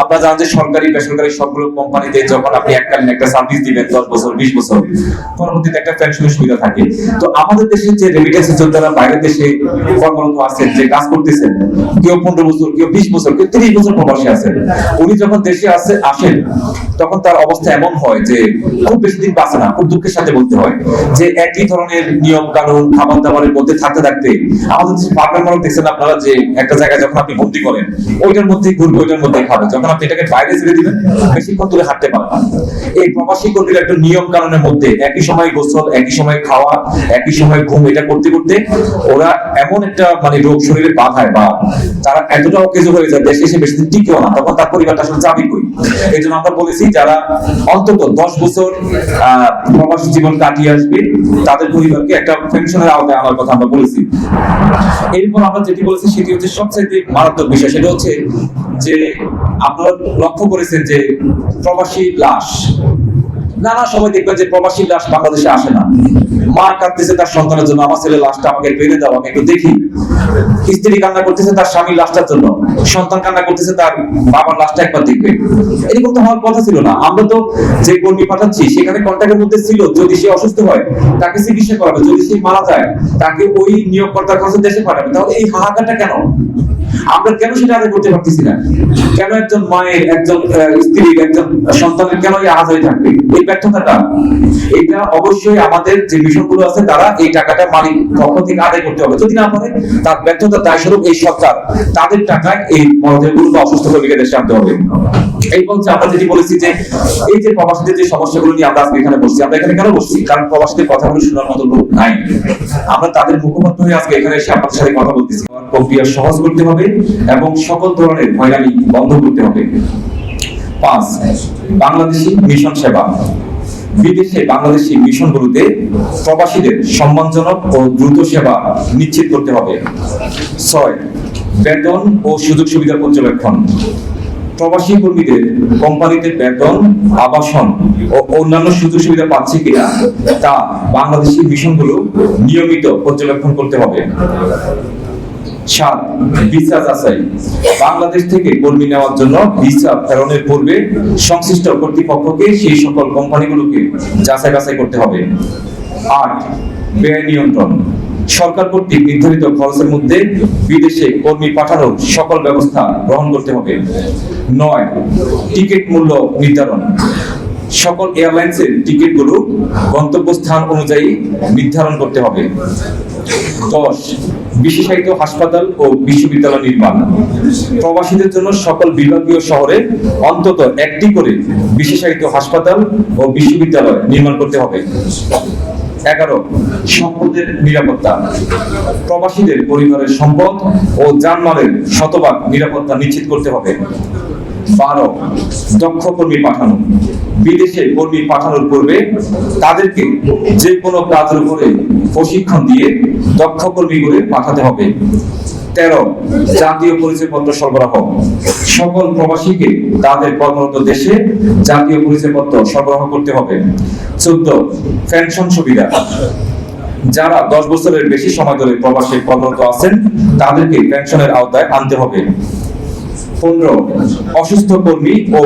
আপনারা জানেন যে সরকারি বেসরকারি সবগুলো কোম্পানিতে যখন আপনি এককালীন একটা সার্ভিস দিবেন 10 বছর 20 বছর, পরবর্তীতে একটা পেনশনের সুবিধা থাকে। তো আমাদের দেশে যে রেমিটেন্সের যোদ্ধারা বাইরের দেশে কর্মরত আছেন, যে কাজ করতেছেন, কেউ 15 বছর, কেউ 20 বছর, কেউ 30 বছর প্রবাসী আছেন, উনি যখন দেশে আসেন তখন তার অবস্থা এমন হয় যে খুব বেশি দিন বাঁচে না। খুব দুঃখের সাথে বলতে হয় যে একই ধরনের নিয়ম কানুন খাবার দাবারের মধ্যে থাকতে থাকতে আমাদের দেশে পাগলার মানুষ দেখছেন আপনারা, যে একটা জায়গায় যখন আপনি বন্দি করেন ওইটার মধ্যে ঘুরবে, ওইটার মধ্যে খাবে, যখন আপনি এটাকে বাইরে ছেড়ে দিবেন বেশিক্ষণ তুলে হাঁটতে পারবেন না। এই প্রবাসী কর্মীর একটা নিয়ম কানুনের মধ্যে একই সময় গোসল, একই সময় খাওয়া, একই সময় ঘুম, এটা করতে করতে ওরা এমন একটা মানে রোগ শরীরে বাঁধায় বা তারা এতটা অকেজো হয়ে যায় দেশে এসে বেশি দিন টিকেও না, তখন তার পরিবারটা আসলে যাবে কই। এই জন্য আমরা বলেছি যারা অন্তত 10 বছর প্রবাসী জীবন কাটিয়ে আসবে তাদের পরিবারকে একটা পেনশনের আওতায় আনার কথা আমরা বলেছি। এরপর আমরা যেটি বলেছি সেটি হচ্ছে সবচেয়ে মারাত্মক বিষয়, সেটা হচ্ছে যে আপনারা লক্ষ্য করেছেন যে প্রবাসী লাশ, নানা সময় দেখবেন যে প্রবাসী লাশ বাংলাদেশে আসে না। মা কাঁদতেছে তার সন্তানের জন্য, আমার ছেলে লাশটা আমাকে পেরে দাও, আমি একটু দেখি। স্ত্রী কান্না করতেছে তার স্বামীর লাশটার জন্য, সন্তান কান্না করতেছে তার বাবার লাশটা একবার দেখবে। এরকম তো হওয়ার কথা ছিল না। আমরা তো যে কর্মী পাঠাচ্ছি সেখানে কন্ট্যাক্টের মধ্যে ছিল, যদি সে অসুস্থ হয় তাকে চিকিৎসা করাবে, যদি সে মারা যায় তাকে ওই নিয়োগকর্তার কাছে দেশে পাঠাবে। তাহলে এই হাহাকারটা কেন? আমরা কেন সেটা আদায় করতে পারতেছি না? কেন একজন মায়ের, একজন স্ত্রীর, একজন সন্তানের কেন এই আহাজারি থাকবে? এই ব্যর্থতাটা, এটা অবশ্যই আমাদের যে মিশনগুলো আছে তারা এই টাকাটা মালিক পক্ষ থেকে আদায় করতে হবে। যদি না পারে তার ব্যর্থতা দায়স্বরূপ এই সরকার তাদের টাকায় এই মরদেহগুলো বা অসুস্থ কর্মীকে দেশে আনতে হবে। এই বলছে আমরা যেটি বলেছি যে এই যে প্রবাসীদের যে সমস্যাগুলো নিয়ে আমরা আজকে এখানে বসছি, আমরা এখানে কেন বসছি? কারণ প্রবাসীদের কথাগুলো শোনার মতো লোক নাই। আমরা তাদের মুখপাত্র হয়ে আজকে এখানে এসে আপনাদের সাথে কথা বলতেছি। প্রক্রিয়া সহজ করতে হবে এবং সকল ধরনের হয়রানি বন্ধ করতে হবে। 5, বাংলাদেশি মিশন সেবা। বিদেশে বাংলাদেশি মিশনগুলোতে প্রবাসীদের সম্মানজনক ও দ্রুত সেবা নিশ্চিত করতে হবে। 6, বেতন ও সুযোগ সুবিধা পর্যবেক্ষণ। প্রবাসী কর্মীদের কোম্পানিতে বেতন, আবাসন ও অন্যান্য সুযোগ সুবিধা পাচ্ছে কিনা তা বাংলাদেশি মিশনগুলো নিয়মিত পর্যবেক্ষণ করতে হবে। 7, ভিসা যাচাই। বাংলাদেশ থেকে কর্মী নেওয়ার জন্য ভিসা প্রেরণের পূর্বে সংশ্লিষ্ট কর্তৃপক্ষকে সেই সকল কোম্পানিগুলোকে যাচাই বাছাই করতে হবে। 8, ব্যয় নিয়ন্ত্রণ। সরকার কর্তৃক নির্ধারিত খরচের মধ্যে বিদেশে কর্মী পাঠানোর সকল ব্যবস্থা গ্রহণ করতে হবে। 9, টিকিট মূল্য নির্ধারণ। সকল এয়ারলাইন্সের টিকিটগুলো গন্তব্যস্থান অনুযায়ী নির্ধারণ করতে হবে। 10, বিশেষায়িত হাসপাতাল ও বিশ্ববিদ্যালয় নির্মাণ। প্রবাসীদের জন্য সকল বিভাগীয় শহরে অন্তত একটি করে বিশেষায়িত হাসপাতাল ও বিশ্ববিদ্যালয় নির্মাণ করতে হবে। 11, সম্পদের নিরাপত্তা। প্রবাসীদের পরিবারের সম্পদ ও জানমালের শতভাগ নিরাপত্তা নিশ্চিত করতে হবে। 12, দক্ষ কর্মী পাঠানো। বিদেশে কর্মী পাঠানোর পূর্বে তাদেরকে যে কোনো কাজের উপরে প্রশিক্ষণ দিয়ে দক্ষ কর্মী করে পাঠাতে হবে। 13, জাতীয় পরিচয়পত্র সরবরাহ। সকল প্রবাসীকে তাদের কর্মরত দেশে জাতীয় পরিচয়পত্র সরবরাহ করতে হবে। 14, পেনশন সুবিধা। যারা 10 বছরের বেশি সময় ধরে প্রবাসে কর্মরত আছেন তাদেরকে পেনশনের আওতায় আনতে হবে। 15, অসুস্থ কর্মী ও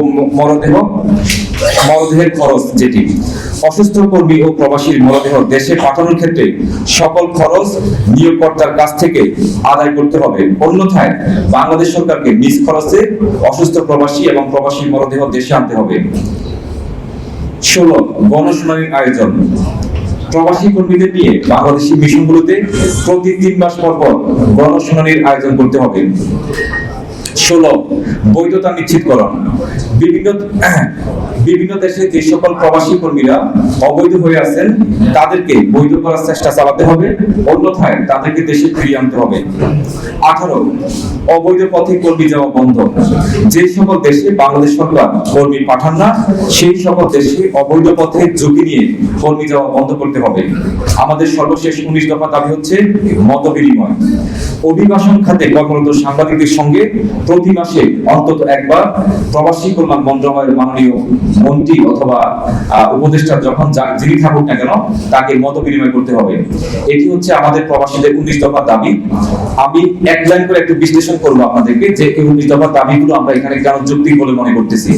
মরদেহের খরচ। যেটি অসুস্থ কর্মী ও প্রবাসীর মরদেহ দেশে পাঠানোর ক্ষেত্রে সকল খরচ নিয়োগকর্তার কাছ থেকে আদায় করতে হবে, অন্যথায় বাংলাদেশ সরকারকে নিজ খরচে অসুস্থ প্রবাসী এবং প্রবাসীর মরদেহ দেশে আনতে হবে। 16, গণশুনানির আয়োজন। প্রবাসী কর্মীদের নিয়ে বাংলাদেশি মিশনগুলোতে প্রতি 3 মাস পর পর গণশুনানির আয়োজন করতে হবে। 16, বৈধতা নিশ্চিতকরণ। বিভিন্ন দেশে যে সকল প্রবাসী কর্মীরা অবৈধ হয়ে আছেন তাদেরকে বৈধ করার চেষ্টা চালাতে হবে, অন্যথায় তাদেরকে দেশে ফিরিয়ে আনতে হবে। 18, অবৈধ পথে কর্মী যাওয়া বন্ধ। যে সকল দেশে বাংলাদেশ সরকার কর্মী পাঠান না সেই সকল দেশে অবৈধ পথে ঝুঁকি নিয়ে কর্মী যাওয়া বন্ধ করতে হবে। আমাদের সর্বশেষ 19 দফা দাবি হচ্ছে মত বিনিময়। অভিবাসন খাতে কর্মরত সাংবাদিকদের সঙ্গে প্রতি মাসে অন্তত একবার প্রবাসী কল্যাণ মন্ত্রণালয়ের মাননীয় মন্ত্রী অথবা উপদেষ্টা যখন যিনি থাকুক না কেন তাকে মত বিনিময় করতে হবে। এটি হচ্ছে আমাদের প্রবাসীদের 19 দফা দাবি। আমি এক লাইন করে একটু বিশ্লেষণ করবো আপনাদেরকে যে এই 19 দফা দাবিগুলো আমরা এখানে কেন যৌক্তিক বলে মনে করতেছি।